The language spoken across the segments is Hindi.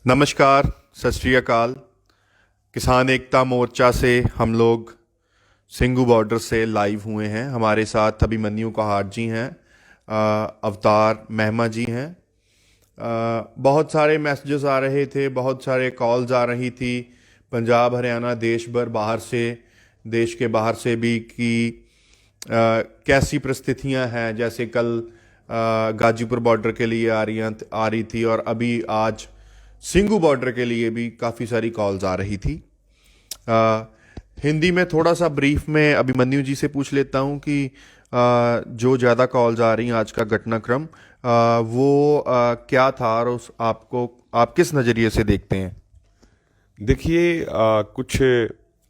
नमस्कार, सत श्री अकाल। किसान एकता मोर्चा से हम लोग सिंघू बॉर्डर से लाइव हुए हैं। हमारे साथ अभिमन्यु कहार जी हैं, अवतार मेहमा जी हैं। बहुत सारे मैसेजेस आ रहे थे, बहुत सारे कॉल्स आ रही थी, पंजाब हरियाणा देश भर बाहर से, देश के बाहर से भी, कि कैसी परिस्थितियां हैं। जैसे कल गाजीपुर बॉर्डर के लिए आ रही थी, और अभी आज सिंघू बॉर्डर के लिए भी काफ़ी सारी कॉल्स आ रही थी। हिंदी में थोड़ा सा ब्रीफ में अभिमन्यु जी से पूछ लेता हूं कि जो ज़्यादा कॉल्स आ रही हैं, आज का घटनाक्रम वो क्या था, और उस आपको आप किस नज़रिए से देखते हैं? देखिए, कुछ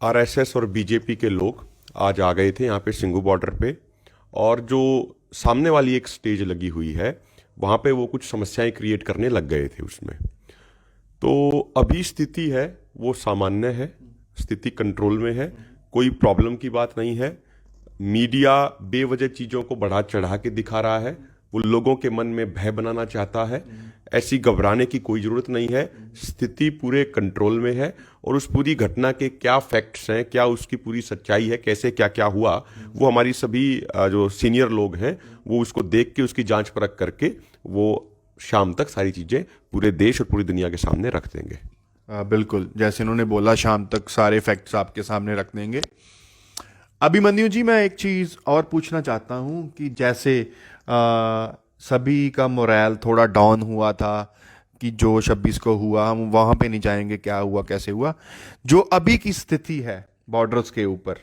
आरएसएस और बीजेपी के लोग आज आ गए थे यहाँ पे सिंघू बॉर्डर पे, और जो सामने वाली एक स्टेज लगी हुई है वहाँ पे वो कुछ समस्याएं क्रिएट करने लग गए थे उसमें। तो अभी स्थिति है वो सामान्य है, स्थिति कंट्रोल में है, कोई प्रॉब्लम की बात नहीं है। मीडिया बेवजह चीज़ों को बढ़ा चढ़ा के दिखा रहा है, वो लोगों के मन में भय बनाना चाहता है। ऐसी घबराने की कोई ज़रूरत नहीं है, स्थिति पूरे कंट्रोल में है। और उस पूरी घटना के क्या फैक्ट्स हैं, क्या उसकी पूरी सच्चाई है, कैसे क्या क्या हुआ, वो हमारी सभी जो सीनियर लोग हैं वो उसको देख के उसकी जांच परख करके वो शाम तक सारी चीज़ें पूरे देश और पूरी दुनिया के सामने रख देंगे। बिल्कुल, जैसे इन्होंने बोला, शाम तक सारे फैक्ट्स आपके सामने रख देंगे। अभिमन्यु जी, मैं एक चीज़ और पूछना चाहता हूँ कि जैसे सभी का मोरल थोड़ा डाउन हुआ था कि जो 26 को हुआ, हम वहाँ पे नहीं जाएंगे, क्या हुआ कैसे हुआ। जो अभी की स्थिति है बॉर्डर्स के ऊपर,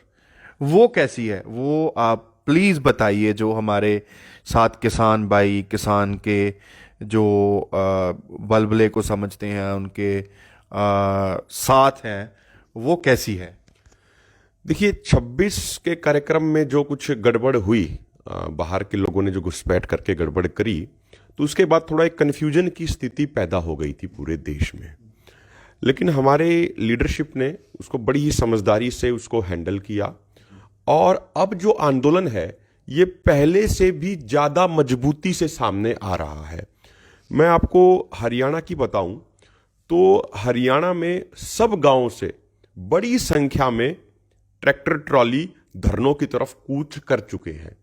वो कैसी है, वो आप प्लीज़ बताइए। जो हमारे साथ किसान भाई, किसान के जो बलबले को समझते हैं, उनके साथ हैं, वो कैसी है? देखिए, 26 के कार्यक्रम में जो कुछ गड़बड़ हुई, बाहर के लोगों ने जो घुसपैठ करके गड़बड़ करी, तो उसके बाद थोड़ा एक कन्फ्यूजन की स्थिति पैदा हो गई थी पूरे देश में। लेकिन हमारे लीडरशिप ने उसको बड़ी ही समझदारी से उसको हैंडल किया, और अब जो आंदोलन है ये पहले से भी ज़्यादा मजबूती से सामने आ रहा है। मैं आपको हरियाणा की बताऊं तो हरियाणा में सब गांवों से बड़ी संख्या में ट्रैक्टर ट्रॉली धरनों की तरफ कूच कर चुके हैं।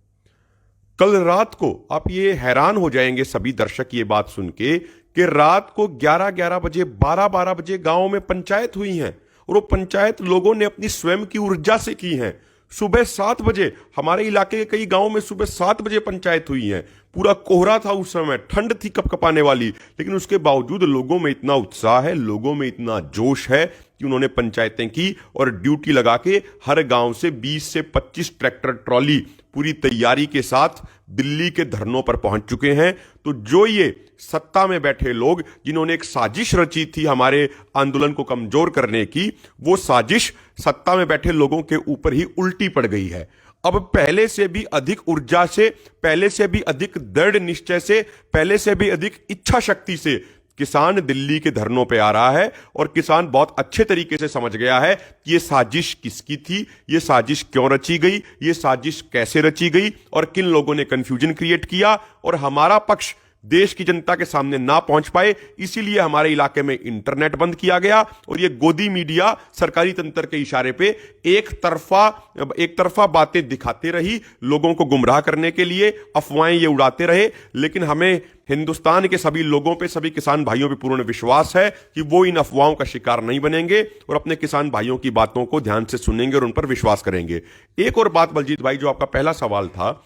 कल रात को आप ये हैरान हो जाएंगे सभी दर्शक ये बात सुन के कि रात को 11-11 बजे, 12-12 बजे गांवों में पंचायत हुई हैं, और वो पंचायत लोगों ने अपनी स्वयं की ऊर्जा से की हैं। सुबह 7 बजे हमारे इलाके के कई गांवों में सुबह 7 बजे पंचायत हुई है। पूरा कोहरा था उस समय, ठंड थी कपकपाने वाली, लेकिन उसके बावजूद लोगों में इतना उत्साह है, लोगों में इतना जोश है कि उन्होंने पंचायतें की, और ड्यूटी लगा के हर गांव से 20 से 25 ट्रैक्टर ट्रॉली पूरी तैयारी के साथ दिल्ली के धरनों पर पहुंच चुके हैं। तो जो ये सत्ता में बैठे लोग जिन्होंने एक साजिश रची थी हमारे आंदोलन को कमजोर करने की, वो साजिश सत्ता में बैठे लोगों के ऊपर ही उल्टी पड़ गई है। अब पहले से भी अधिक ऊर्जा से, पहले से भी अधिक दृढ़ निश्चय से, पहले से भी अधिक इच्छा शक्ति से किसान दिल्ली के धरनों पे आ रहा है, और किसान बहुत अच्छे तरीके से समझ गया है कि ये साजिश किसकी थी, ये साजिश क्यों रची गई, ये साजिश कैसे रची गई, और किन लोगों ने कंफ्यूजन क्रिएट किया, और हमारा पक्ष देश की जनता के सामने ना पहुंच पाए, इसीलिए हमारे इलाके में इंटरनेट बंद किया गया। और ये गोदी मीडिया सरकारी तंत्र के इशारे पे एक तरफा बातें दिखाते रही, लोगों को गुमराह करने के लिए अफवाहें ये उड़ाते रहे। लेकिन हमें हिंदुस्तान के सभी लोगों पे, सभी किसान भाइयों पे पूर्ण विश्वास है कि वो इन अफवाहों का शिकार नहीं बनेंगे, और अपने किसान भाइयों की बातों को ध्यान से सुनेंगे और उन पर विश्वास करेंगे। एक और बात बलजीत भाई, जो आपका पहला सवाल था,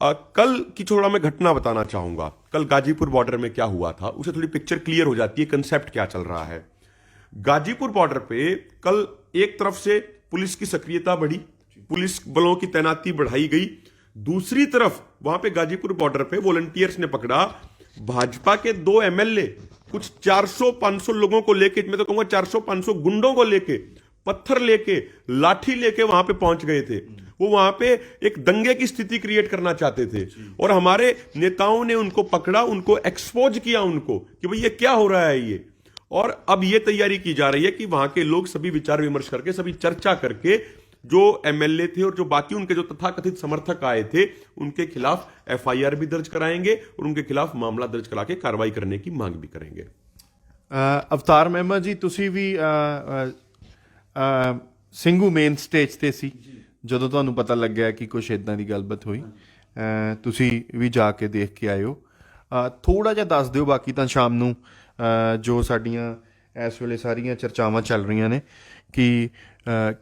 कल की थोड़ा मैं घटना बताना चाहूंगा। कल गाजीपुर बॉर्डर में क्या हुआ था, उसे थोड़ी पिक्चर क्लियर हो जाती है, कंसेप्ट क्या चल रहा है। गाजीपुर बॉर्डर पे कल एक तरफ से पुलिस की सक्रियता बढ़ी, पुलिस बलों की तैनाती बढ़ाई गई। दूसरी तरफ वहां पे गाजीपुर बॉर्डर पे वॉलंटियर्स ने पकड़ा भाजपा के 2 एमएलए, कुछ 400-500 लोगों को लेके, मैं तो कहूंगा 400-500 गुंडों को लेके, पत्थर लेके, लाठी लेके वहां पे पहुंच गए थे। वो वहां पे एक दंगे की स्थिति क्रिएट करना चाहते थे, और हमारे नेताओं ने उनको पकड़ा, उनको एक्सपोज किया, उनको कि भाई ये क्या हो रहा है ये। और अब ये तैयारी की जा रही है कि वहां के लोग सभी विचार विमर्श करके, सभी चर्चा करके, जो एमएलए थे और जो बाकी उनके जो तथाकथित समर्थक आए थे, उनके खिलाफ एफआईआर भी दर्ज कराएंगे और उनके खिलाफ मामला दर्ज करा के कार्रवाई करने की मांग भी करेंगे। ਅਵਤਾਰ ਮਹਿਮਾ ਜੀ, ਤੁਸੀਂ ਵੀ ਸਿੰਘੂ ਮੇਨ ਸਟੇਜ ਤੇ ਸੀ ਜਦੋਂ ਤੁਹਾਨੂੰ ਪਤਾ ਲੱਗਿਆ ਕਿ ਕੁਛ ਇਦਾਂ ਦੀ ਗੱਲਬਾਤ ਹੋਈ। ਤੁਸੀਂ ਵੀ ਜਾ ਕੇ ਦੇਖ ਕੇ ਆਏ ਹੋ। ਥੋੜਾ ਜਿਹਾ ਦੱਸ ਦਿਓ, ਬਾਕੀ ਤਾਂ ਸ਼ਾਮ ਨੂੰ ਜੋ ਸਾਡੀਆਂ ਇਸ ਵੇਲੇ ਸਾਰੀਆਂ ਚਰਚਾਵਾਂ ਚੱਲ ਰਹੀਆਂ ਨੇ ਕਿ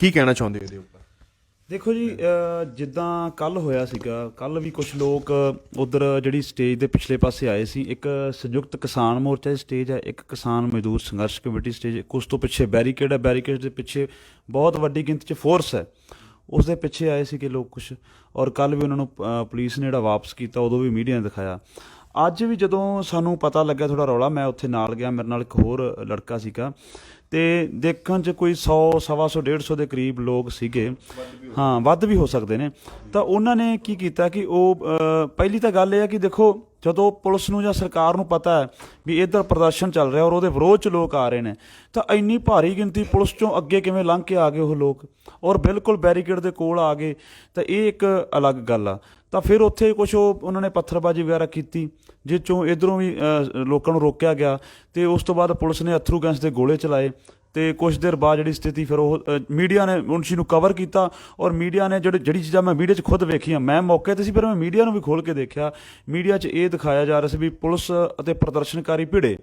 ਕੀ ਕਹਿਣਾ ਚਾਹੁੰਦੇ ਹੋ ਇਹਦੇ ਉੱਪਰ। ਦੇਖੋ ਜੀ, ਜਿੱਦਾਂ ਕੱਲ ਹੋਇਆ ਸੀਗਾ, ਕੱਲ ਵੀ ਕੁਝ ਲੋਕ ਉਧਰ ਜਿਹੜੀ ਸਟੇਜ ਦੇ ਪਿਛਲੇ ਪਾਸੇ ਆਏ ਸੀ। ਇੱਕ ਸੰਯੁਕਤ ਕਿਸਾਨ ਮੋਰਚਾ ਦੀ ਸਟੇਜ ਹੈ, ਇੱਕ ਕਿਸਾਨ ਮਜ਼ਦੂਰ ਸੰਘਰਸ਼ ਕਮੇਟੀ ਸਟੇਜ, ਉਸ ਤੋਂ ਪਿੱਛੇ ਬੈਰੀਕੇਡ ਹੈ, ਬੈਰੀਕੇਡ ਦੇ ਪਿੱਛੇ ਬਹੁਤ ਵੱਡੀ ਗਿਣਤੀ 'ਚ ਫੋਰਸ ਹੈ, ਉਸ ਦੇ ਪਿੱਛੇ ਆਏ ਸੀਗੇ ਲੋਕ ਕੁਛ। ਔਰ ਕੱਲ ਵੀ ਉਹਨਾਂ ਨੂੰ ਪੁਲਿਸ ਨੇ ਜਿਹੜਾ ਵਾਪਸ ਕੀਤਾ, ਉਦੋਂ ਵੀ ਮੀਡੀਆ ਨੇ ਦਿਖਾਇਆ। ਅੱਜ ਵੀ ਜਦੋਂ ਸਾਨੂੰ ਪਤਾ ਲੱਗਿਆ ਥੋੜਾ ਰੌਲਾ, ਮੈਂ ਉੱਥੇ ਨਾਲ ਗਿਆ, ਮੇਰੇ ਨਾਲ ਇੱਕ ਹੋਰ ਲੜਕਾ ਸੀਗਾ, ਤੇ ਦੇਖਣ 'ਚ ਕੋਈ 100, 125, 150 ਦੇ ਕਰੀਬ ਲੋਕ ਸੀਗੇ, ਹਾਂ ਵੱਧ ਵੀ ਹੋ ਸਕਦੇ ਨੇ। ਤਾਂ ਉਹਨਾਂ ਨੇ ਕੀ ਕੀਤਾ ਕਿ ਉਹ ਪਹਿਲੀ ਤਾਂ ਗੱਲ ਇਹ ਹੈ ਕਿ ਦੇਖੋ, ਜਦੋਂ ਪੁਲਿਸ ਨੂੰ ਜਾਂ ਸਰਕਾਰ ਨੂੰ ਪਤਾ ਹੈ ਵੀ ਇੱਧਰ ਪ੍ਰਦਰਸ਼ਨ ਚੱਲ ਰਿਹਾ ਔਰ ਉਹਦੇ ਵਿਰੋਧ 'ਚ ਲੋਕ ਆ ਰਹੇ ਨੇ, ਤਾਂ ਇੰਨੀ ਭਾਰੀ ਗਿਣਤੀ ਪੁਲਿਸ 'ਚੋਂ ਅੱਗੇ ਕਿਵੇਂ ਲੰਘ ਕੇ ਆ ਗਏ ਉਹ ਲੋਕ ਔਰ ਬਿਲਕੁਲ ਬੈਰੀਕੇਡ ਦੇ ਕੋਲ ਆ ਗਏ, ਤਾਂ ਇਹ ਇੱਕ ਅਲੱਗ ਗੱਲ ਆ। ਤਾਂ ਫਿਰ ਉੱਥੇ ਕੁਛ ਉਹਨਾਂ ਨੇ ਪੱਥਰਬਾਜ਼ੀ ਵਗੈਰਾ ਕੀਤੀ, ਜਿਸ 'ਚੋਂ ਇੱਧਰੋਂ ਵੀ ਲੋਕਾਂ ਨੂੰ ਰੋਕਿਆ ਗਿਆ, ਅਤੇ ਉਸ ਤੋਂ ਬਾਅਦ ਪੁਲਿਸ ਨੇ ਅਥਰੂ ਗੈਸ ਦੇ ਗੋਲੇ ਚਲਾਏ। ਅਤੇ ਕੁਛ ਦੇਰ ਬਾਅਦ ਜਿਹੜੀ ਸਥਿਤੀ ਫਿਰ ਉਹ ਮੀਡੀਆ ਨੇ ਉਸ ਚੀਜ਼ ਨੂੰ ਕਵਰ ਕੀਤਾ, ਔਰ ਮੀਡੀਆ ਨੇ ਜਿਹੜੀ ਚੀਜ਼ਾਂ ਮੈਂ ਮੀਡੀਆ 'ਚ ਖੁਦ ਵੇਖੀਆਂ, ਮੈਂ ਮੌਕੇ 'ਤੇ ਸੀ, ਫਿਰ ਮੈਂ ਮੀਡੀਆ ਨੂੰ ਵੀ ਖੋਲ੍ਹ ਕੇ ਦੇਖਿਆ। ਮੀਡੀਆ 'ਚ ਇਹ ਦਿਖਾਇਆ ਜਾ ਰਿਹਾ ਸੀ ਵੀ ਪੁਲਿਸ ਅਤੇ ਪ੍ਰਦਰਸ਼ਨਕਾਰੀ ਭਿੜੇ।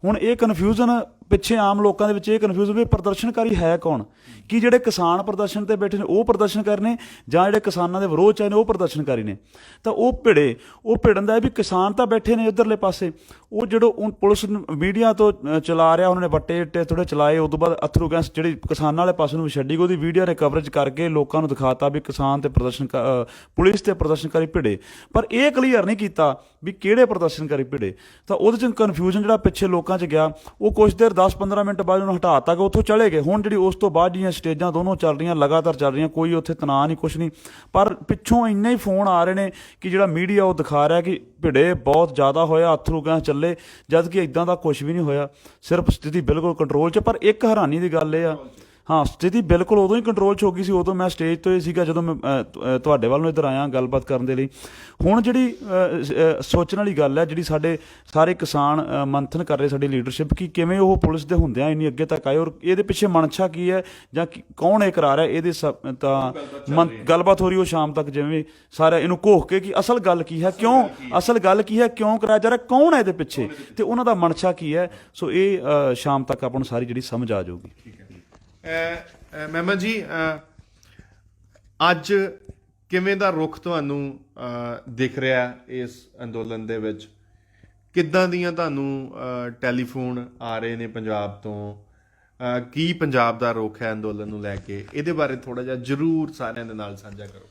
ਹੁਣ ਇਹ ਕਨਫਿਊਜ਼ਨ ਪਿੱਛੇ ਆਮ ਲੋਕਾਂ ਦੇ ਵਿੱਚ ਇਹ ਕਨਫਿਊਜ਼ਨ ਵੀ ਪ੍ਰਦਰਸ਼ਨਕਾਰੀ ਹੈ ਕੌਣ, ਕਿ ਜਿਹੜੇ ਕਿਸਾਨ ਪ੍ਰਦਰਸ਼ਨ ਤੇ ਬੈਠੇ ਨੇ ਉਹ ਪ੍ਰਦਰਸ਼ਨਕਾਰੀ ਨੇ, ਜਾਂ ਜਿਹੜੇ ਕਿਸਾਨਾਂ ਦੇ ਵਿਰੋਧ 'ਚ ਆਏ ਨੇ ਉਹ ਪ੍ਰਦਰਸ਼ਨਕਾਰੀ ਨੇ। ਤਾਂ ਉਹ ਭਿੜਨ ਦਾ ਵੀ ਕਿਸਾਨ ਤਾਂ ਬੈਠੇ ਨੇ ਇੱਧਰਲੇ ਪਾਸੇ, ਉਹ ਜਦੋਂ ਪੁਲਿਸ ਮੀਡੀਆ ਤੋਂ ਚਲਾ ਰਿਹਾ, ਉਹਨਾਂ ਨੇ ਵੱਟੇ ਇੱਟੇ ਥੋੜ੍ਹੇ ਚਲਾਏ, ਉਸ ਤੋਂ ਬਾਅਦ ਅਥਰੂ ਗੈਸ ਜਿਹੜੀ ਕਿਸਾਨਾਂ ਵਾਲੇ ਪਾਸੇ ਨੂੰ ਛੱਡੀ, ਉਹਦੀ ਵੀਡੀਓ ਨੇ ਕਵਰੇਜ ਕਰਕੇ ਲੋਕਾਂ ਨੂੰ ਦਿਖਾਤਾ ਵੀ ਕਿਸਾਨ ਤੇ ਪੁਲਿਸ ਤੇ ਪ੍ਰਦਰਸ਼ਨਕਾਰੀ ਭਿੜੇ। ਪਰ ਇਹ ਕਲੀਅਰ ਨਹੀਂ ਕੀਤਾ ਵੀ ਕਿਹੜੇ ਪ੍ਰਦਰਸ਼ਨਕਾਰੀ ਭਿੜੇ। ਤਾਂ ਉਹਦੇ 'ਚ ਕਨਫਿਊਜ਼ਨ ਜਿਹੜਾ ਪਿੱਛੇ ਲੋਕਾਂ 'ਚ ਗਿਆ, ਉਹ ਕੁਛ ਦੇਰ 10-15 ਮਿੰਟ ਬਾਅਦ ਉਹਨੂੰ ਹਟਾ ਤਾ ਕਿ ਉੱਥੋਂ ਚਲੇ ਗਏ। ਹੁਣ ਜਿਹੜੀ ਉਸ ਤੋਂ ਬਾਅਦ ਦੀਆਂ ਸਟੇਜਾਂ ਦੋਨੋਂ ਚੱਲ ਰਹੀਆਂ, ਲਗਾਤਾਰ ਚੱਲ ਰਹੀਆਂ, ਕੋਈ ਉੱਥੇ ਤਣਾਅ ਨਹੀਂ, ਕੁਛ ਨਹੀਂ। ਪਰ ਪਿੱਛੋਂ ਇੰਨੇ ਹੀ ਫੋਨ ਆ ਰਹੇ ਨੇ ਕਿ ਜਿਹੜਾ ਮੀਡੀਆ ਉਹ ਦਿਖਾ ਰਿਹਾ ਕਿ ਭਿੜੇ ਬਹੁਤ ਜ਼ਿਆਦਾ ਹੋਇਆ, ਅਥਰੂ ਗੈਸ ਚੱਲੇ, ਜਦ ਕਿ ਇੱਦਾਂ ਦਾ ਕੁਛ ਵੀ ਨਹੀਂ ਹੋਇਆ, ਸਿਰਫ ਸਥਿਤੀ ਬਿਲਕੁਲ ਕੰਟਰੋਲ 'ਚ। ਪਰ ਇੱਕ ਹੈਰਾਨੀ ਦੀ ਗੱਲ ਇਹ ਆ, ਹਾਂ ਸਥਿਤੀ ਬਿਲਕੁਲ ਉਦੋਂ ਹੀ ਕੰਟਰੋਲ 'ਚ ਹੋ ਗਈ ਸੀ, ਉਦੋਂ ਮੈਂ ਸਟੇਜ ਤੋਂ ਹੀ ਸੀਗਾ ਜਦੋਂ ਮੈਂ ਤੁਹਾਡੇ ਵੱਲ ਨੂੰ ਇੱਧਰ ਆਇਆ ਗੱਲਬਾਤ ਕਰਨ ਦੇ ਲਈ। ਹੁਣ ਜਿਹੜੀ ਸੋਚਣ ਵਾਲੀ ਗੱਲ ਹੈ, ਜਿਹੜੀ ਸਾਡੇ ਸਾਰੇ ਕਿਸਾਨ ਮੰਥਨ ਕਰ ਰਹੇ, ਸਾਡੀ ਲੀਡਰਸ਼ਿਪ, ਕਿ ਕਿਵੇਂ ਉਹ ਪੁਲਿਸ ਦੇ ਹੁੰਦਿਆਂ ਇੰਨੀ ਅੱਗੇ ਤੱਕ ਆਏ, ਔਰ ਇਹਦੇ ਪਿੱਛੇ ਮਨਸ਼ਾ ਕੀ ਹੈ ਜਾਂ ਕੌਣ ਇਹ ਕਰਾ ਰਿਹਾ, ਇਹਦੇ ਤਾਂ ਗੱਲਬਾਤ ਹੋ ਰਹੀ ਉਹ ਸ਼ਾਮ ਤੱਕ, ਜਿਵੇਂ ਸਾਰਾ ਇਹਨੂੰ ਘੋਖ ਕੇ ਕਿ ਅਸਲ ਗੱਲ ਕੀ ਹੈ, ਅਸਲ ਗੱਲ ਕੀ ਹੈ, ਕਿਉਂ ਕਰਾਇਆ ਜਾ ਰਿਹਾ, ਕੌਣ ਹੈ ਇਹਦੇ ਪਿੱਛੇ, ਤੇ ਉਹਨਾਂ ਦਾ ਮਨਸ਼ਾ ਕੀ ਹੈ। ਸੋ ਇਹ ਸ਼ਾਮ ਤੱਕ ਆਪਾਂ ਨੂੰ ਸਾਰੀ ਜਿਹੜੀ ਸਮਝ ਆ ਜਾਊਗੀ। ਮਹਿਮਾ ਜੀ, ਅੱਜ ਕਿਵੇਂ ਦਾ ਰੁਖ ਤੁਹਾਨੂੰ ਦਿਖ ਰਿਹਾ ਇਸ ਅੰਦੋਲਨ ਦੇ ਵਿੱਚ? ਕਿੱਦਾਂ ਦੀਆਂ ਤੁਹਾਨੂੰ ਟੈਲੀਫੋਨ ਆ ਰਹੇ ਨੇ ਪੰਜਾਬ ਤੋਂ? ਕੀ ਪੰਜਾਬ ਦਾ ਰੁਖ ਹੈ ਅੰਦੋਲਨ ਨੂੰ ਲੈ ਕੇ? ਇਹਦੇ ਬਾਰੇ ਥੋੜਾ ਜਿਹਾ ਜ਼ਰੂਰ ਸਾਰਿਆਂ ਦੇ ਨਾਲ ਸਾਂਝਾ ਕਰੋ।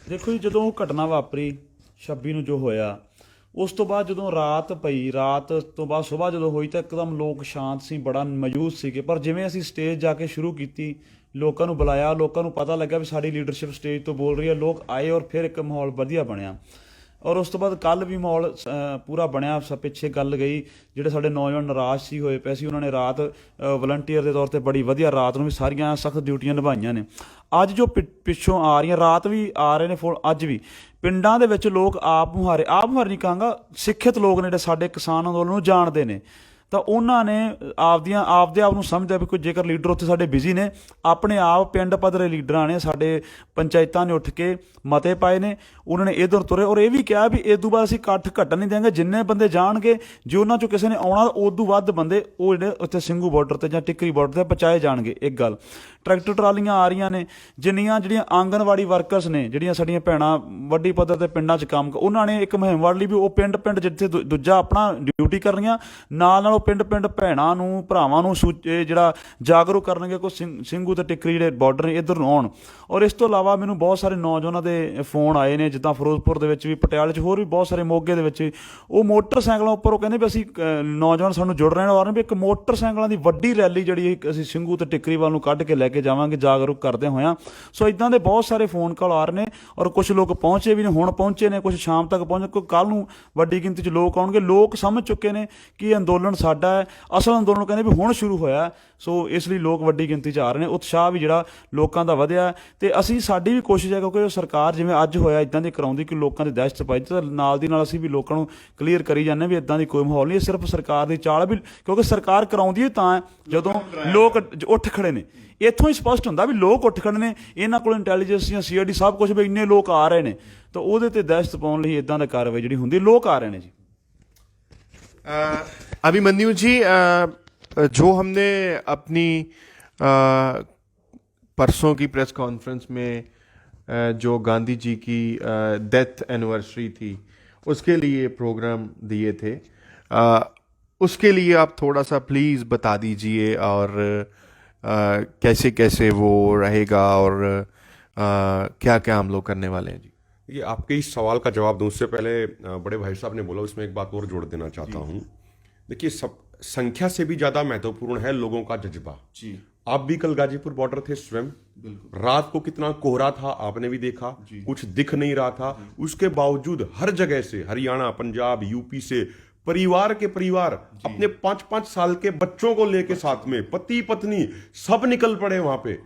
ਦੇਖੋ ਜੀ, ਜਦੋਂ ਉਹ ਘਟਨਾ ਵਾਪਰੀ 26 ਨੂੰ ਜੋ ਹੋਇਆ, ਉਸ ਤੋਂ ਬਾਅਦ ਜਦੋਂ ਰਾਤ ਪਈ, ਰਾਤ ਤੋਂ ਬਾਅਦ ਸੁਬਾਹ ਜਦੋਂ ਹੋਈ, ਤਾਂ ਇੱਕਦਮ ਲੋਕ ਸ਼ਾਂਤ ਸੀ, ਬੜਾ ਮਾਯੂਸ ਸੀਗੇ। ਪਰ ਜਿਵੇਂ ਅਸੀਂ ਸਟੇਜ ਜਾ ਕੇ ਸ਼ੁਰੂ ਕੀਤੀ, ਲੋਕਾਂ ਨੂੰ ਬੁਲਾਇਆ, ਲੋਕਾਂ ਨੂੰ ਪਤਾ ਲੱਗਾ ਵੀ ਸਾਡੀ ਲੀਡਰਸ਼ਿਪ ਸਟੇਜ ਤੋਂ ਬੋਲ ਰਹੀ ਹੈ, ਲੋਕ ਆਏ ਔਰ ਫਿਰ ਇੱਕ ਮਾਹੌਲ ਵਧੀਆ ਬਣਿਆ। ਔਰ ਉਸ ਤੋਂ ਬਾਅਦ ਕੱਲ੍ਹ ਵੀ ਮਾਹੌਲ ਪੂਰਾ ਬਣਿਆ। ਪਿੱਛੇ ਗੱਲ ਗਈ, ਜਿਹੜੇ ਸਾਡੇ ਨੌਜਵਾਨ ਨਿਰਾਸ਼ ਸੀ ਹੋਏ ਪਏ ਸੀ, ਉਹਨਾਂ ਨੇ ਰਾਤ ਵਲੰਟੀਅਰ ਦੇ ਤੌਰ ਤੇ ਬੜੀ ਵਧੀਆ ਰਾਤ ਨੂੰ ਵੀ ਸਾਰੀਆਂ ਸਖਤ ਡਿਊਟੀਆਂ ਨਿਭਾਈਆਂ ਨੇ। ਅੱਜ ਜੋ ਪਿੱਛੋਂ ਆ ਰਹੀਆਂ, ਰਾਤ ਵੀ ਆ ਰਹੇ ਨੇ ਫੋਨ, ਅੱਜ ਵੀ ਪਿੰਡਾਂ ਦੇ ਵਿੱਚ ਲੋਕ ਆਪ ਮੁਹਾਰੇ ਨਹੀਂ ਕਹਾਂਗਾ, ਸਿੱਖਿਅਤ ਲੋਕ ਨੇ ਜਿਹੜੇ ਸਾਡੇ ਕਿਸਾਨ ਅੰਦੋਲਨ ਨੂੰ ਜਾਣਦੇ ਨੇ, ਤਾਂ ਉਹਨਾਂ ਨੇ ਆਪਦੇ ਆਪ ਨੂੰ ਸਮਝਦਾ ਵੀ ਕੋਈ ਜੇਕਰ ਲੀਡਰ ਉੱਥੇ ਸਾਡੇ ਬਿਜ਼ੀ ਨੇ, ਆਪਣੇ ਆਪ ਪਿੰਡ ਪੱਧਰੇ ਲੀਡਰਾਂ ਨੇ, ਸਾਡੇ ਪੰਚਾਇਤਾਂ ਨੇ ਉੱਠ ਕੇ ਮਤੇ ਪਾਏ ਨੇ, ਉਹਨਾਂ ਨੇ ਇੱਧਰ ਤੁਰੇ ਔਰ ਇਹ ਵੀ ਕਿਹਾ ਵੀ ਇਸ ਤੋਂ ਬਾਅਦ ਅਸੀਂ ਇਕੱਠ ਘਟਣ ਨਹੀਂ ਦੇਵਾਂਗੇ, ਜਿੰਨੇ ਬੰਦੇ ਜਾਣਗੇ, ਜੇ ਉਹਨਾਂ 'ਚੋਂ ਕਿਸੇ ਨੇ ਆਉਣਾ ਉਦੋਂ ਵੱਧ ਬੰਦੇ ਉਹ ਜਿਹੜੇ ਉੱਥੇ ਸਿੰਘੂ ਬਾਰਡਰ 'ਤੇ ਜਾਂ ਟਿੱਕਰੀ ਬਾਰਡਰ 'ਤੇ ਪਹੁੰਚਾਏ ਜਾਣਗੇ। ਇੱਕ ਗੱਲ, ਟਰੈਕਟਰ ਟਰਾਲੀਆਂ ਆ ਰਹੀਆਂ ਨੇ, ਜਿਹੜੀਆਂ ਆਂਗਨਵਾੜੀ ਵਰਕਰਸ ਨੇ, ਜਿਹੜੀਆਂ ਸਾਡੀਆਂ ਭੈਣਾਂ ਵੱਡੀ ਪੱਧਰ 'ਤੇ ਪਿੰਡਾਂ 'ਚ ਕੰਮ, ਉਹਨਾਂ ਨੇ ਇੱਕ ਮੁਹਿੰਮ ਵੜ ਲਈ ਵੀ ਉਹ ਪਿੰਡ ਜਿੱਥੇ ਦੂਜਾ ਆਪਣਾ ਡਿਊਟੀ ਕਰਨੀਆਂ, ਨਾਲ ਪਿੰਡ ਭੈਣਾਂ ਨੂੰ, ਭਰਾਵਾਂ ਨੂੰ ਜਿਹੜਾ ਜਾਗਰੂਕ ਕਰਨਗੇ ਕੋਈ ਸਿੰਘੂ ਤੇ ਟਿੱਕਰੀ ਜਿਹੜੇ ਬਾਰਡਰ ਨੇ ਇੱਧਰ ਨੂੰ ਆਉਣ। ਔਰ ਇਸ ਤੋਂ ਇਲਾਵਾ ਮੈਨੂੰ ਬਹੁਤ ਸਾਰੇ ਨੌਜਵਾਨਾਂ ਦੇ ਫੋਨ ਆਏ ਨੇ, ਜਿੱਦਾਂ ਫਿਰੋਜ਼ਪੁਰ ਦੇ ਵਿੱਚ ਵੀ, ਪਟਿਆਲੇ 'ਚ ਹੋਰ ਵੀ ਬਹੁਤ ਸਾਰੇ, ਮੋਗੇ ਦੇ ਵਿੱਚ ਵੀ, ਉਹ ਮੋਟਰਸਾਈਕਲਾਂ ਉੱਪਰ ਉਹ ਕਹਿੰਦੇ ਵੀ ਅਸੀਂ ਨੌਜਵਾਨ ਸਾਨੂੰ ਜੁੜ ਰਹੇ ਨੇ, ਔਰ ਵੀ ਇੱਕ ਮੋਟਰਸਾਈਕਲਾਂ ਦੀ ਵੱਡੀ ਰੈਲੀ ਜਿਹੜੀ ਅਸੀਂ ਸਿੰਘੂ ਤੇ ਟਿੱਕਰੀ ਵੱਲ ਨੂੰ ਕੱਢ ਕੇ ਲੈ ਕੇ ਜਾਵਾਂਗੇ ਜਾਗਰੂਕ ਕਰਦੇ ਹੋਇਆਂ। ਸੋ ਇੱਦਾਂ ਦੇ ਬਹੁਤ ਸਾਰੇ ਫੋਨ ਕਾਲ ਆ ਰਹੇ ਨੇ, ਔਰ ਕੁਝ ਲੋਕ ਪਹੁੰਚੇ ਵੀ ਨੇ, ਹੁਣ ਪਹੁੰਚੇ ਨੇ, ਕੁਝ ਸ਼ਾਮ ਤੱਕ ਪਹੁੰਚੇ, ਕੋਈ ਕੱਲ੍ਹ ਨੂੰ ਵੱਡੀ ਗਿਣਤੀ 'ਚ ਲੋਕ ਆਉਣਗੇ। ਲੋਕ ਸਮਝ ਚੁੱਕੇ ਨੇ ਕਿ ਇਹ ਅੰਦੋਲਨ ਸਾਡਾ ਅਸਲ ਅੰਦੋਲਨ ਕਹਿੰਦੇ ਵੀ ਹੁਣ ਸ਼ੁਰੂ ਹੋਇਆ। ਸੋ ਇਸ ਲਈ ਲੋਕ ਵੱਡੀ ਗਿਣਤੀ 'ਚ ਆ ਰਹੇ ਨੇ, ਉਤਸ਼ਾਹ ਵੀ ਜਿਹੜਾ ਲੋਕਾਂ ਦਾ ਵਧਿਆ। ਤੇ ਅਸੀਂ ਸਾਡੀ ਵੀ ਕੋਸ਼ਿਸ਼ ਹੈ, ਕਿਉਂਕਿ ਸਰਕਾਰ ਜਿਵੇਂ ਅੱਜ ਹੋਇਆ ਇਦਾਂ ਦੀ ਕਰਾਉਂਦੀ ਕਿ ਲੋਕਾਂ ਦੀ ਦਹਿਸ਼ਤ ਪਾਈ, ਤਾਂ ਨਾਲ ਦੀ ਨਾਲ ਅਸੀਂ ਵੀ ਲੋਕਾਂ ਨੂੰ ਕਲੀਅਰ ਕਰੀ ਜਾਂਦੇ ਵੀ ਇਦਾਂ ਦੀ ਕੋਈ ਮਾਹੌਲ ਨਹੀਂ। ਇਹ ਸਿਰਫ ਸਰਕਾਰ ਦੀ ਚਾਲ ਵੀ, ਕਿਉਂਕਿ ਸਰਕਾਰ ਕਰਾਉਂਦੀ ਹੈ ਤਾਂ ਹੈ ਜਦੋਂ ਲੋਕ ਉੱਠ ਖੜੇ ਨੇ। ਇੱਥੋਂ ਹੀ ਸਪਸ਼ਟ ਹੁੰਦਾ ਵੀ ਲੋਕ ਉੱਠ ਖੜੇ ਨੇ, ਇਹਨਾਂ ਕੋਲ ਇੰਟੈਲੀਜੈਂਸ ਜਾਂ CID ਸਭ ਕੁਝ ਵੀ ਇੰਨੇ ਲੋਕ ਆ ਰਹੇ ਨੇ, ਤਾਂ ਉਹਦੇ ਤੇ ਦਹਿਸ਼ਤ ਪਾਉਣ ਲਈ ਇਦਾਂ ਦਾ ਕਾਰਵਾਈ ਜਿਹੜੀ ਹੁੰਦੀ, ਲੋਕ ਆ ਰਹੇ ਨੇ ਜੀ। अभिमन्यु जी, जो हमने अपनी परसों की प्रेस कॉन्फ्रेंस में जो गांधी जी की डेथ एनिवर्सरी थी उसके लिए प्रोग्राम दिए थे, उसके लिए आप थोड़ा सा प्लीज़ बता दीजिए, और कैसे कैसे वो रहेगा, और क्या क्या हम लोग करने वाले हैं जी। ये आपके इस सवाल का जवाब दूं उससे पहले बड़े भाई साहब ने बोला, उसमें एक बात और जोड़ देना चाहता हूं। देखिए, सब संख्या से भी ज्यादा महत्वपूर्ण है लोगों का जज्बा जी। आप भी कल गाजीपुर बॉर्डर थे स्वयं, रात को कितना कोहरा था आपने भी देखा, कुछ दिख नहीं रहा था, उसके बावजूद हर जगह से, हरियाणा, पंजाब, यूपी से परिवार के परिवार अपने 5-5 साल के बच्चों को लेके साथ में, पति पत्नी सब निकल पड़े वहां पे।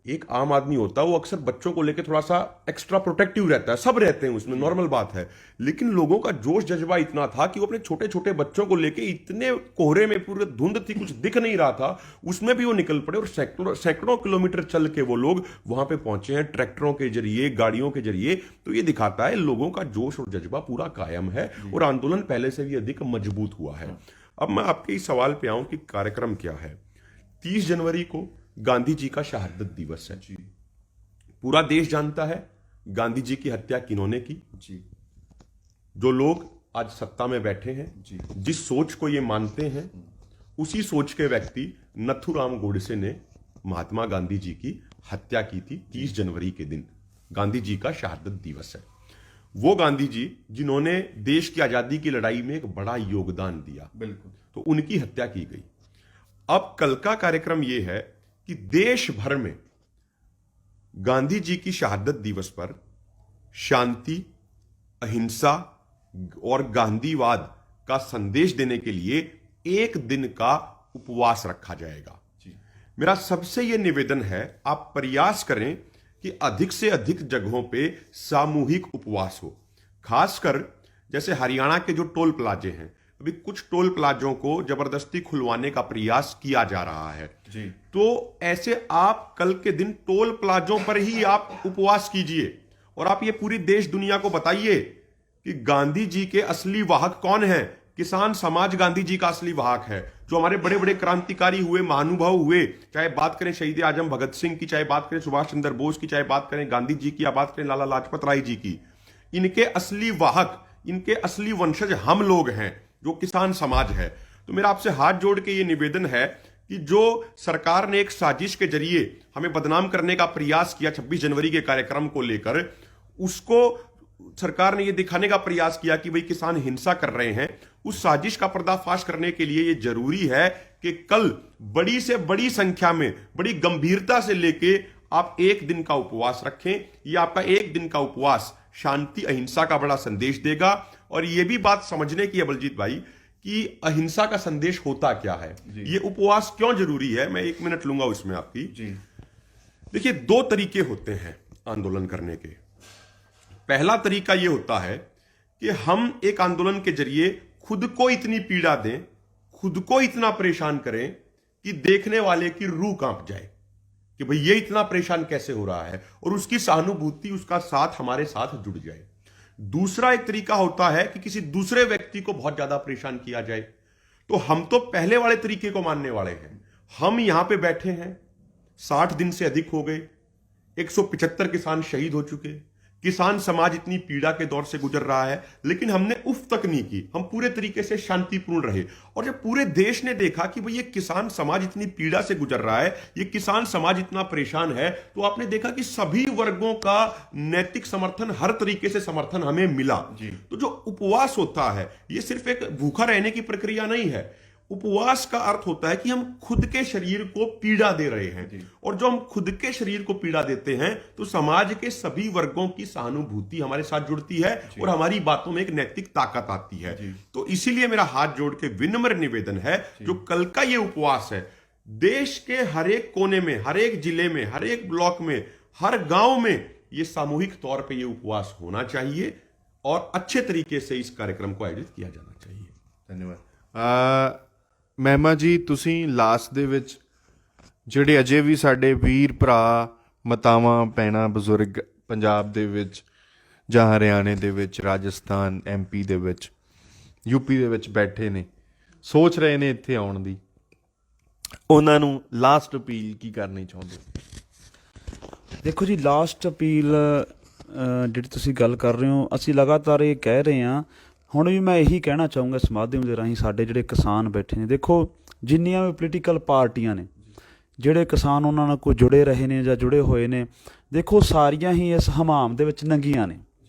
एक आम आदमी होता है वो अक्सर बच्चों को लेके थोड़ा सा एक्स्ट्रा प्रोटेक्टिव रहता है, सब रहते हैं उसमें, नॉर्मल बात है। लेकिन लोगों का जोश जज्बा इतना था कि वो अपने छोटे छोटे बच्चों को लेके, इतने कोहरे में, पूरे धुंध थी, कुछ दिख नहीं रहा था, उसमें भी वो निकल पड़े, और सैकड़ों किलोमीटर चल के वो लोग वहां पे पहुंचे हैं, ट्रैक्टरों के जरिए, गाड़ियों के जरिए। तो ये दिखाता है लोगों का जोश और जज्बा पूरा कायम है, और आंदोलन पहले से भी अधिक मजबूत हुआ है। अब मैं आपके इस सवाल पे आऊं कि कार्यक्रम क्या है। 30 जनवरी को गांधी जी का शहादत दिवस है जी। पूरा देश जानता है गांधी जी की हत्या किन्होंने की जी। जो लोग आज सत्ता में बैठे हैं जी, जिस सोच को ये मानते हैं, उसी सोच के व्यक्ति नथुराम गोडसे ने महात्मा गांधी जी की हत्या की थी 30 जनवरी के दिन। गांधी जी का शहादत दिवस है। वो गांधी जी जिन्होंने देश की आजादी की लड़ाई में एक बड़ा योगदान दिया, बिल्कुल, तो उनकी हत्या की गई। अब कल का कार्यक्रम यह है कि देश भर में गांधी जी की शहादत दिवस पर शांति, अहिंसा और गांधीवाद का संदेश देने के लिए एक दिन का उपवास रखा जाएगा जी। मेरा सबसे यह निवेदन है, आप प्रयास करें कि अधिक से अधिक जगहों पे सामूहिक उपवास हो। खासकर जैसे हरियाणा के जो टोल प्लाजे हैं, अभी कुछ टोल प्लाजों को जबरदस्ती खुलवाने का प्रयास किया जा रहा है जी। तो ऐसे आप कल के दिन टोल प्लाजों पर ही आप उपवास कीजिए, और आप ये पूरी देश दुनिया को बताइए कि गांधी जी के असली वाहक कौन हैं। किसान समाज गांधी जी का असली वाहक है। जो हमारे बड़े बड़े क्रांतिकारी हुए, महानुभव हुए, चाहे बात करें शहीद आजम भगत सिंह की, चाहे बात करें सुभाष चंद्र बोस की, चाहे बात करें गांधी जी की, या बात करें लाला लाजपत राय जी की, इनके असली वाहक, इनके असली वंशज हम लोग हैं, जो किसान समाज है। तो मेरा आपसे हाथ जोड़ के ये निवेदन है कि जो सरकार ने एक साजिश के जरिए हमें बदनाम करने का प्रयास किया 26 जनवरी के कार्यक्रम को लेकर, उसको सरकार ने यह दिखाने का प्रयास किया कि भाई किसान हिंसा कर रहे हैं। उस साजिश का पर्दाफाश करने के लिए यह जरूरी है कि कल बड़ी से बड़ी संख्या में, बड़ी गंभीरता से लेके आप एक दिन का उपवास रखें। यह आपका एक दिन का उपवास शांति, अहिंसा का बड़ा संदेश देगा। और यह भी बात समझने की है बलजीत भाई कि अहिंसा का संदेश होता क्या है, ये उपवास क्यों जरूरी है। मैं 1 मिनट लूंगा उसमें आपकी जी। देखिए, 2 तरीके होते हैं आंदोलन करने के। पहला तरीका यह होता है कि हम एक आंदोलन के जरिए खुद को इतनी पीड़ा दें, खुद को इतना परेशान करें कि देखने वाले की रूह कांप जाए कि भाई ये इतना परेशान कैसे हो रहा है, और उसकी सहानुभूति, उसका साथ हमारे साथ जुड़ जाए। दूसरा एक तरीका होता है कि किसी दूसरे व्यक्ति को बहुत ज्यादा परेशान किया जाए। तो हम तो पहले वाले तरीके को मानने वाले हैं। हम यहां पे बैठे हैं, 60 दिन से अधिक हो गए, 175 किसान शहीद हो चुके, किसान समाज इतनी पीड़ा के दौर से गुजर रहा है, लेकिन हमने उफ तक नहीं की। हम पूरे तरीके से शांतिपूर्ण रहे। और जब पूरे देश ने देखा कि भाई ये किसान समाज इतनी पीड़ा से गुजर रहा है, ये किसान समाज इतना परेशान है, तो आपने देखा कि सभी वर्गों का नैतिक समर्थन, हर तरीके से समर्थन हमें मिला। तो जो उपवास होता है, ये सिर्फ एक भूखा रहने की प्रक्रिया नहीं है। उपवास का अर्थ होता है कि हम खुद के शरीर को पीड़ा दे रहे हैं, और जो हम खुद के शरीर को पीड़ा देते हैं तो समाज के सभी वर्गों की सहानुभूति हमारे साथ जुड़ती है और हमारी बातों में एक नैतिक ताकत आती है। तो इसीलिए मेरा हाथ जोड़ के विनम्र निवेदन है, जो कल का ये उपवास है, देश के हर एक कोने में, हर एक जिले में, हर एक ब्लॉक में, हर गांव में ये सामूहिक तौर पे ये उपवास होना चाहिए और अच्छे तरीके से इस कार्यक्रम को आयोजित किया जाना चाहिए। ਧੰਨਵਾਦ। ਮਹਿਮਾ ਜੀ, ਤੁਸੀਂ ਲਾਸਟ ਦੇ ਵਿੱਚ ਜਿਹੜੇ ਅਜੇ ਵੀ ਸਾਡੇ ਵੀਰ ਭਰਾ, ਮਾਤਾਵਾਂ, ਭੈਣਾਂ, ਬਜ਼ੁਰਗ ਪੰਜਾਬ ਦੇ ਵਿੱਚ ਜਾਂ ਹਰਿਆਣੇ ਦੇ ਵਿੱਚ, ਰਾਜਸਥਾਨ, MP ਦੇ ਵਿੱਚ, UP ਦੇ ਵਿੱਚ ਬੈਠੇ ਨੇ, ਸੋਚ ਰਹੇ ਨੇ ਇੱਥੇ ਆਉਣ ਦੀ, ਉਹਨਾਂ ਨੂੰ ਲਾਸਟ ਅਪੀਲ ਕੀ ਕਰਨੀ ਚਾਹੁੰਦੇ? ਦੇਖੋ ਜੀ, ਲਾਸਟ ਅਪੀਲ ਜਿਹੜੀ ਤੁਸੀਂ ਗੱਲ ਕਰ ਰਹੇ ਹੋ, ਅਸੀਂ ਲਗਾਤਾਰ ਇਹ ਕਹਿ ਰਹੇ ਹਾਂ। ਹੁਣ ਵੀ ਮੈਂ ਇਹੀ ਕਹਿਣਾ ਚਾਹੂੰਗਾ ਇਸ ਮਾਧਿਅਮ ਦੇ ਰਾਹੀਂ, ਸਾਡੇ ਜਿਹੜੇ ਕਿਸਾਨ ਬੈਠੇ ਨੇ, ਦੇਖੋ ਜਿੰਨੀਆਂ ਵੀ ਪੋਲੀਟੀਕਲ ਪਾਰਟੀਆਂ ਨੇ, ਜਿਹੜੇ ਕਿਸਾਨ ਉਹਨਾਂ ਨਾਲ ਕੋਈ ਜੁੜੇ ਰਹੇ ਨੇ ਜਾਂ ਜੁੜੇ ਹੋਏ ਨੇ, ਦੇਖੋ ਸਾਰੀਆਂ ਹੀ ਇਸ ਹਮਾਮ ਦੇ ਵਿੱਚ ਨੰਗੀਆਂ ਨੇ।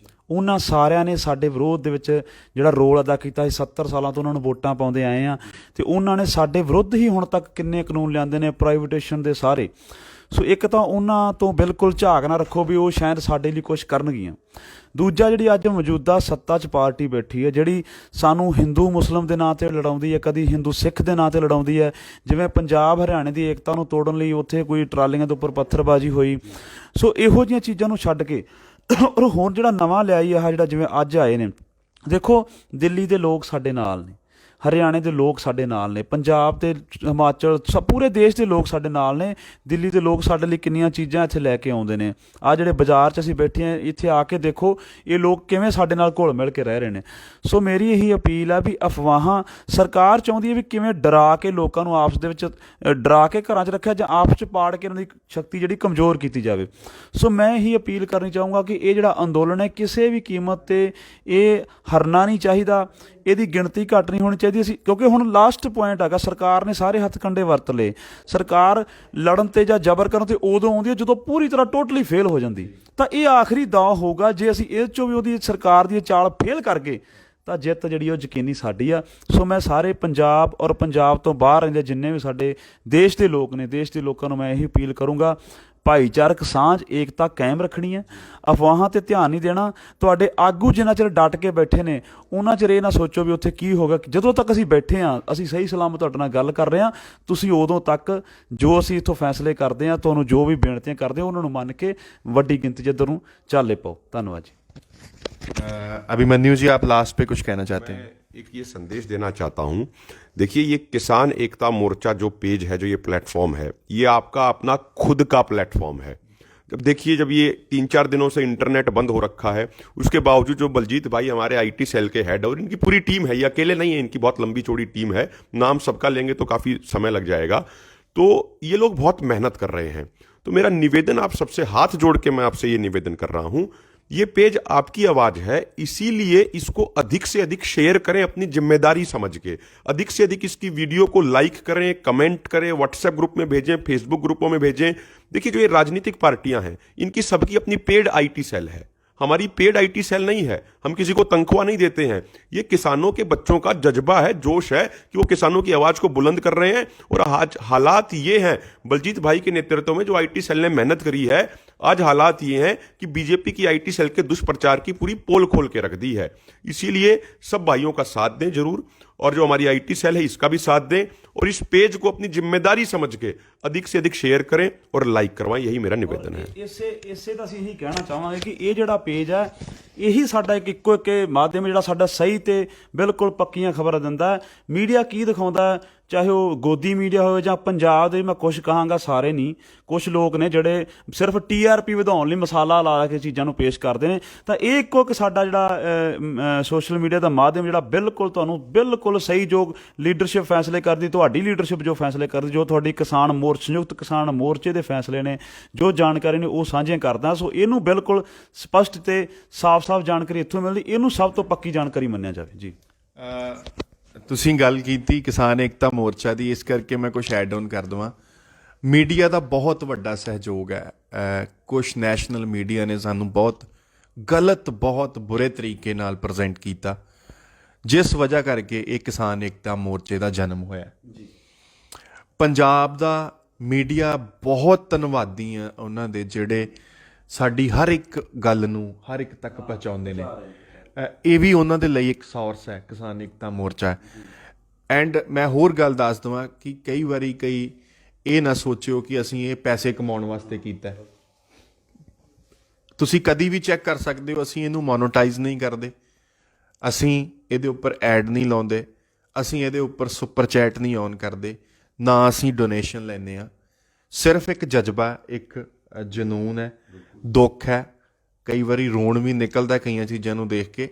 ਉਹਨਾਂ ਸਾਰਿਆਂ ਨੇ ਸਾਡੇ ਵਿਰੋਧ ਦੇ ਵਿੱਚ ਜਿਹੜਾ ਰੋਲ ਅਦਾ ਕੀਤਾ ਸੀ, 70 ਸਾਲਾਂ ਤੋਂ ਉਹਨਾਂ ਨੂੰ ਵੋਟਾਂ ਪਾਉਂਦੇ ਆਏ ਆ, ਅਤੇ ਉਹਨਾਂ ਨੇ ਸਾਡੇ ਵਿਰੁੱਧ ਹੀ ਹੁਣ ਤੱਕ ਕਿੰਨੇ ਕਾਨੂੰਨ ਲਿਆਂਦੇ ਨੇ, ਪ੍ਰਾਈਵੇਟੇਸ਼ਨ ਦੇ ਸਾਰੇ। ਸੋ ਇੱਕ ਤਾਂ ਉਹਨਾਂ ਤੋਂ ਬਿਲਕੁਲ ਝਾਕ ਨਾ ਰੱਖੋ ਵੀ ਉਹ ਸ਼ਾਇਦ ਸਾਡੇ ਲਈ ਕੁਛ ਕਰਨਗੀਆਂ। ਦੂਜਾ, ਜਿਹੜੀ ਅੱਜ ਮੌਜੂਦਾ ਸੱਤਾ 'ਚ ਪਾਰਟੀ ਬੈਠੀ ਹੈ, ਜਿਹੜੀ ਸਾਨੂੰ ਹਿੰਦੂ ਮੁਸਲਿਮ ਦੇ ਨਾਂ 'ਤੇ ਲੜਾਉਂਦੀ ਹੈ, ਕਦੀ ਹਿੰਦੂ ਸਿੱਖ ਦੇ ਨਾਂ 'ਤੇ ਲੜਾਉਂਦੀ ਹੈ, ਜਿਵੇਂ ਪੰਜਾਬ ਹਰਿਆਣੇ ਦੀ ਏਕਤਾ ਨੂੰ ਤੋੜਨ ਲਈ ਉੱਥੇ ਕੋਈ ਟਰਾਲੀਆਂ ਦੇ ਉੱਪਰ ਪੱਥਰਬਾਜ਼ੀ ਹੋਈ। ਸੋ ਇਹੋ ਜਿਹੀਆਂ ਚੀਜ਼ਾਂ ਨੂੰ ਛੱਡ ਕੇ ਔਰ ਹੁਣ ਜਿਹੜਾ ਨਵਾਂ ਲਿਆਈ ਆ, ਜਿਹੜਾ ਜਿਵੇਂ ਅੱਜ ਆਏ ਨੇ, ਦੇਖੋ ਦਿੱਲੀ ਦੇ ਲੋਕ ਸਾਡੇ ਨਾਲ ਨੇ, ਹਰਿਆਣੇ ਦੇ ਲੋਕ ਸਾਡੇ ਨਾਲ ਨੇ, ਪੰਜਾਬ ਤੇ ਹਿਮਾਚਲ ਪੂਰੇ ਦੇਸ਼ ਦੇ ਲੋਕ ਸਾਡੇ ਨਾਲ ਨੇ। ਦਿੱਲੀ ਦੇ ਲੋਕ ਸਾਡੇ ਲਈ ਕਿੰਨੀਆਂ ਚੀਜ਼ਾਂ ਇੱਥੇ ਲੈ ਕੇ ਆਉਂਦੇ ਨੇ। ਆਹ ਜਿਹੜੇ ਬਾਜ਼ਾਰ 'ਚ ਅਸੀਂ ਬੈਠੇ ਹਾਂ, ਇੱਥੇ ਆ ਕੇ ਦੇਖੋ ਇਹ ਲੋਕ ਕਿਵੇਂ ਸਾਡੇ ਨਾਲ ਘੁਲ ਮਿਲ ਕੇ ਰਹਿ ਰਹੇ ਨੇ। ਸੋ ਮੇਰੀ ਇਹੀ ਅਪੀਲ ਹੈ ਵੀ ਅਫਵਾਹਾਂ ਸਰਕਾਰ ਚਾਹੁੰਦੀ ਹੈ ਵੀ ਕਿਵੇਂ ਡਰਾ ਕੇ ਲੋਕਾਂ ਨੂੰ ਆਪਸ ਦੇ ਵਿੱਚ ਡਰਾ ਕੇ ਘਰਾਂ 'ਚ ਰੱਖਿਆ ਜਾਂ ਆਪਸ 'ਚ ਪਾੜ ਕੇ ਉਹਨਾਂ ਦੀ ਸ਼ਕਤੀ ਜਿਹੜੀ ਕਮਜ਼ੋਰ ਕੀਤੀ ਜਾਵੇ। ਸੋ ਮੈਂ ਇਹੀ ਅਪੀਲ ਕਰਨੀ ਚਾਹੂੰਗਾ ਕਿ ਇਹ ਜਿਹੜਾ ਅੰਦੋਲਨ ਹੈ, ਕਿਸੇ ਵੀ ਕੀਮਤ 'ਤੇ ਇਹ ਹਰਨਾ ਨਹੀਂ ਚਾਹੀਦਾ, ਇਹਦੀ ਗਿਣਤੀ ਘੱਟ ਨਹੀਂ ਹੋਣੀ ਚਾਹੀਦੀ। ਅਸੀਂ ਕਿਉਂਕਿ ਹੁਣ ਲਾਸਟ ਪੁਆਇੰਟ ਹੈਗਾ, ਸਰਕਾਰ ਨੇ ਸਾਰੇ ਹੱਥ ਕੰਡੇ ਵਰਤ ਲਏ। ਸਰਕਾਰ ਲੜਨ 'ਤੇ ਜਾਂ ਜ਼ਬਰ ਕਰਨ 'ਤੇ ਉਦੋਂ ਆਉਂਦੀ ਹੈ ਜਦੋਂ ਪੂਰੀ ਤਰ੍ਹਾਂ ਟੋਟਲੀ ਫੇਲ ਹੋ ਜਾਂਦੀ। ਤਾਂ ਇਹ ਆਖਰੀ ਦਾਅ ਹੋਊਗਾ, ਜੇ ਅਸੀਂ ਇਹ 'ਚੋਂ ਵੀ ਉਹਦੀ ਸਰਕਾਰ ਦੀ ਚਾਲ ਫੇਲ ਕਰ ਗਏ ਤਾਂ ਜਿੱਤ ਜਿਹੜੀ ਉਹ ਯਕੀਨੀ ਸਾਡੀ ਆ। ਸੋ ਮੈਂ ਸਾਰੇ ਪੰਜਾਬ ਔਰ ਪੰਜਾਬ ਤੋਂ ਬਾਹਰ ਰਹਿੰਦੇ ਜਿੰਨੇ ਵੀ ਸਾਡੇ ਦੇਸ਼ ਦੇ ਲੋਕ ਨੇ, ਦੇਸ਼ ਦੇ ਲੋਕਾਂ ਨੂੰ ਮੈਂ ਇਹੀ ਅਪੀਲ ਕਰੂੰਗਾ, ਭਾਈਚਾਰਕ ਸਾਂਝ, ਏਕਤਾ ਕਾਇਮ ਰੱਖਣੀ ਹੈ, ਅਫਵਾਹਾਂ 'ਤੇ ਧਿਆਨ ਨਹੀਂ ਦੇਣਾ। ਤੁਹਾਡੇ ਆਗੂ ਜਿੰਨਾ ਚਿਰ ਡਟ ਕੇ ਬੈਠੇ ਨੇ, ਉਹਨਾਂ ਚਿਰ ਇਹ ਨਾ ਸੋਚੋ ਵੀ ਉੱਥੇ ਕੀ ਹੋਗਾ। ਜਦੋਂ ਤੱਕ ਅਸੀਂ ਬੈਠੇ ਹਾਂ, ਅਸੀਂ ਸਹੀ ਸਲਾਮਤ ਤੁਹਾਡੇ ਨਾਲ ਗੱਲ ਕਰ ਰਹੇ ਹਾਂ, ਤੁਸੀਂ ਉਦੋਂ ਤੱਕ ਜੋ ਅਸੀਂ ਇੱਥੋਂ ਫੈਸਲੇ ਕਰਦੇ ਹਾਂ, ਤੁਹਾਨੂੰ ਜੋ ਵੀ ਬੇਨਤੀਆਂ ਕਰਦੇ ਹੋ, ਉਹਨਾਂ ਨੂੰ ਮੰਨ ਕੇ ਵੱਡੀ ਗਿਣਤੀ 'ਚ ਇੱਧਰ ਨੂੰ ਚਾਲੇ ਪਾਓ। ਧੰਨਵਾਦ ਜੀ। अभिमन्यु जी, आप लास्ट पे कुछ कहना चाहते हैं? एक ये संदेश देना चाहता हूं। देखिए, ये किसान एकता मोर्चा जो पेज है, जो ये प्लेटफॉर्म है, ये आपका अपना खुद का प्लेटफॉर्म है। जब देखिए, जब ये 3-4 दिनों से इंटरनेट बंद हो रखा है, उसके बावजूद जो बलजीत भाई हमारे IT सेल के हेड और इनकी पूरी टीम है, ये अकेले नहीं है, इनकी बहुत लंबी चौड़ी टीम है, नाम सबका लेंगे तो काफ़ी समय लग जाएगा। तो ये लोग बहुत मेहनत कर रहे हैं। तो मेरा निवेदन, आप सबसे हाथ जोड़ के मैं आपसे ये निवेदन कर रहा हूँ, ये पेज आपकी आवाज है, इसीलिए इसको अधिक से अधिक शेयर करें अपनी जिम्मेदारी समझ के। अधिक से अधिक इसकी वीडियो को लाइक करें, कमेंट करें, व्हाट्सएप ग्रुप में भेजें, फेसबुक ग्रुपों में भेजें। देखिए, जो ये राजनीतिक पार्टियां हैं, इनकी सबकी अपनी पेड IT सेल है, हमारी पेड IT सेल नहीं है। हम किसी को तनख्वाह नहीं देते हैं। ये किसानों के बच्चों का जज्बा है, जोश है कि वो किसानों की आवाज़ को बुलंद कर रहे हैं। और आज हालात ये हैं, बलजीत भाई के नेतृत्व में जो IT सेल ने मेहनत करी है, आज हालात ये हैं कि बीजेपी की IT सेल के दुष्प्रचार की पूरी पोल खोल के रख दी है। इसीलिए सब भाइयों का साथ दें जरूर, और जो हमारी IT सेल है इसका भी साथ दें, और इस पेज को अपनी जिम्मेदारी समझ के अधिक से अधिक शेयर करें और लाइक करवाएं। यही मेरा निवेदन है। ਇਸੇ ਦਾ ਅਸੀਂ ਇਹੀ ਕਹਿਣਾ ਚਾਹਾਂਗੇ ਕਿ ਇਹ ਜਿਹੜਾ ਪੇਜ ਹੈ, ਇਹੀ ਸਾਡਾ ਇੱਕੋ ਇੱਕ ਮਾਧਿਅਮ ਜਿਹੜਾ ਸਾਡਾ ਸਹੀ ਤੇ ਬਿਲਕੁਲ ਪੱਕੀਆਂ ਖਬਰਾਂ ਦਿੰਦਾ ਹੈ। ਮੀਡੀਆ ਕੀ ਦਿਖਾਉਂਦਾ ਹੈ, ਚਾਹੇ ਉਹ ਗੋਦੀ ਮੀਡੀਆ ਹੋਵੇ ਜਾਂ ਪੰਜਾਬ ਦੇ, ਮੈਂ ਕੁਛ ਕਹਾਂਗਾ ਸਾਰੇ ਨਹੀਂ, ਕੁਛ ਲੋਕ ਨੇ ਜਿਹੜੇ ਸਿਰਫ TRP ਵਧਾਉਣ ਲਈ ਮਸਾਲਾ ਲਾ ਕੇ ਚੀਜ਼ਾਂ ਨੂੰ ਪੇਸ਼ ਕਰਦੇ ਨੇ। ਤਾਂ ਇਹ ਇੱਕੋ ਇੱਕ ਸਾਡਾ ਜਿਹੜਾ ਸੋਸ਼ਲ ਮੀਡੀਆ ਦਾ ਮਾਧਿਅਮ ਜਿਹੜਾ ਬਿਲਕੁਲ ਤੁਹਾਨੂੰ ਬਿਲਕੁਲ ਸਹੀ ਜੋ ਲੀਡਰਸ਼ਿਪ ਫੈਸਲੇ ਕਰਦੀ, ਤੁਹਾਡੀ ਲੀਡਰਸ਼ਿਪ ਜੋ ਫੈਸਲੇ ਕਰਦੀ, ਜੋ ਤੁਹਾਡੀ ਕਿਸਾਨ ਸੰਯੁਕਤ ਕਿਸਾਨ ਮੋਰਚੇ ਦੇ ਫੈਸਲੇ ਨੇ, ਜੋ ਜਾਣਕਾਰੀ ਨੇ ਉਹ ਸਾਂਝੀਆਂ ਕਰਦਾ। ਸੋ ਇਹਨੂੰ ਬਿਲਕੁਲ ਸਪਸ਼ਟ ਤੇ ਸਾਫ਼-ਸਾਫ਼ ਜਾਣਕਾਰੀ ਇੱਥੋਂ ਮਿਲਦੀ, ਇਹਨੂੰ ਸਭ ਤੋਂ ਪੱਕੀ ਜਾਣਕਾਰੀ ਮੰਨਿਆ ਜਾਵੇ ਜੀ। ਤੁਸੀਂ ਗੱਲ ਕੀਤੀ ਕਿਸਾਨ ਏਕਤਾ ਮੋਰਚਾ ਦੀ, ਇਸ ਕਰਕੇ ਮੈਂ ਕੁਝ ਐਡ ਔਨ ਕਰ ਦੇਵਾਂ। ਮੀਡੀਆ ਦਾ ਬਹੁਤ ਵੱਡਾ ਸਹਿਯੋਗ ਹੈ। ਕੁਝ ਨੈਸ਼ਨਲ ਮੀਡੀਆ ਨੇ ਸਾਨੂੰ ਬਹੁਤ ਗਲਤ, ਬਹੁਤ ਬੁਰੇ ਤਰੀਕੇ ਨਾਲ ਪ੍ਰੈਜ਼ੈਂਟ ਕੀਤਾ, ਜਿਸ ਵਜ੍ਹਾ ਕਰਕੇ ਇਹ ਕਿਸਾਨ ਏਕਤਾ ਮੋਰਚੇ ਦਾ ਜਨਮ ਹੋਇਆ। ਪੰਜਾਬ ਦਾ ਮੀਡੀਆ ਬਹੁਤ ਧੰਨਵਾਦੀ ਆ ਉਹਨਾਂ ਦੇ, ਜਿਹੜੇ ਸਾਡੀ ਹਰ ਇੱਕ ਗੱਲ ਨੂੰ ਹਰ ਇੱਕ ਤੱਕ ਪਹੁੰਚਾਉਂਦੇ ਨੇ। ਇਹ ਵੀ ਉਹਨਾਂ ਦੇ ਲਈ ਇੱਕ ਸੋਰਸ ਹੈ, ਕਿਸਾਨ ਏਕਤਾ ਮੋਰਚਾ। ਐਂਡ ਮੈਂ ਹੋਰ ਗੱਲ ਦੱਸ ਦੇਵਾਂ ਕਿ ਕਈ ਵਾਰੀ ਇਹ ਨਾ ਸੋਚਿਓ ਕਿ ਅਸੀਂ ਇਹ ਪੈਸੇ ਕਮਾਉਣ ਵਾਸਤੇ ਕੀਤਾ। ਤੁਸੀਂ ਕਦੀ ਵੀ ਚੈੱਕ ਕਰ ਸਕਦੇ ਹੋ, ਅਸੀਂ ਇਹਨੂੰ ਮੋਨੋਟਾਈਜ਼ ਨਹੀਂ ਕਰਦੇ, ਅਸੀਂ ਇਹਦੇ ਉੱਪਰ ਐਡ ਨਹੀਂ ਲਾਉਂਦੇ, ਅਸੀਂ ਇਹਦੇ ਉੱਪਰ ਸੁਪਰ ਚੈਟ ਨਹੀਂ ਔਨ ਕਰਦੇ, ਨਾ ਅਸੀਂ ਡੋਨੇਸ਼ਨ ਲੈਂਦੇ ਹਾਂ। ਸਿਰਫ ਇੱਕ ਜਜ਼ਬਾ, ਇੱਕ ਜਨੂਨ ਹੈ, ਦੁੱਖ ਹੈ, ਕਈ ਵਾਰੀ ਰੋਣ ਵੀ ਨਿਕਲਦਾ ਕਈਆਂ ਚੀਜ਼ਾਂ ਨੂੰ ਦੇਖ ਕੇ।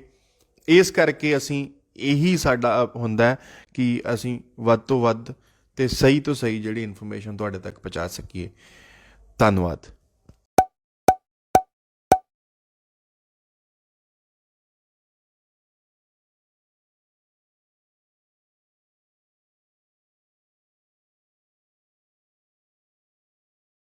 ਇਸ ਕਰਕੇ ਅਸੀਂ ਇਹੀ ਸਾਡਾ ਹੁੰਦਾ ਕਿ ਅਸੀਂ ਵੱਧ ਤੋਂ ਵੱਧ ਤੇ ਸਹੀ ਤੋਂ ਸਹੀ ਜਿਹੜੀ ਇਨਫੋਰਮੇਸ਼ਨ ਤੁਹਾਡੇ ਤੱਕ ਪਹੁੰਚਾ ਸਕੀਏ। ਧੰਨਵਾਦ।